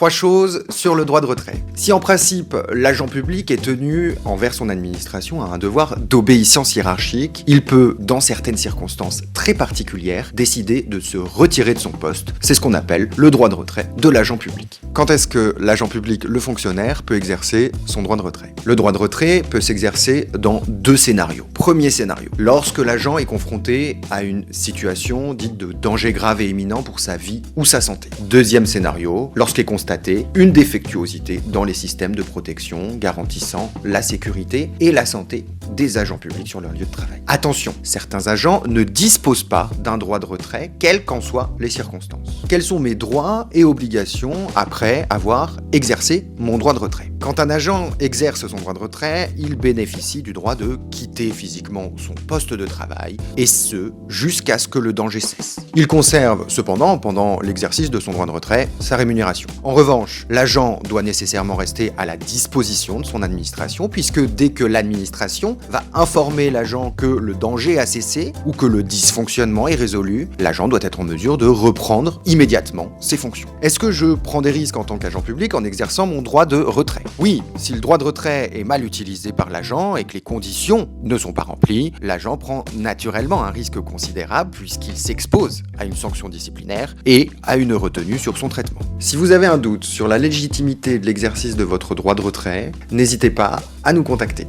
3 choses sur le droit de retrait. Si en principe, l'agent public est tenu envers son administration à un devoir d'obéissance hiérarchique, il peut, dans certaines circonstances très particulières, décider de se retirer de son poste. C'est ce qu'on appelle le droit de retrait de l'agent public. Quand est-ce que l'agent public, le fonctionnaire, peut exercer son droit de retrait? Le droit de retrait peut s'exercer dans 2 scénarios. Premier scénario, lorsque l'agent est confronté à une situation dite de danger grave et imminent pour sa vie ou sa santé. Deuxième scénario, lorsqu'est constatée une défectuosité dans les systèmes de protection garantissant la sécurité et la santé des agents publics sur leur lieu de travail. Attention, certains agents ne disposent pas d'un droit de retrait, quelles qu'en soient les circonstances. Quels sont mes droits et obligations après avoir exercé mon droit de retrait? Quand un agent exerce son droit de retrait, il bénéficie du droit de quitter physiquement son poste de travail, et ce, jusqu'à ce que le danger cesse. Il conserve cependant, pendant l'exercice de son droit de retrait, sa rémunération. En revanche, l'agent doit nécessairement rester à la disposition de son administration, puisque dès que l'administration va informer l'agent que le danger a cessé ou que le dysfonctionnement est résolu, l'agent doit être en mesure de reprendre immédiatement ses fonctions. Est-ce que je prends des risques en tant qu'agent public en exerçant mon droit de retrait? Oui, si le droit de retrait est mal utilisé par l'agent et que les conditions ne sont pas remplies, l'agent prend naturellement un risque considérable puisqu'il s'expose à une sanction disciplinaire et à une retenue sur son traitement. Si vous avez un doute sur la légitimité de l'exercice de votre droit de retrait, n'hésitez pas à nous contacter.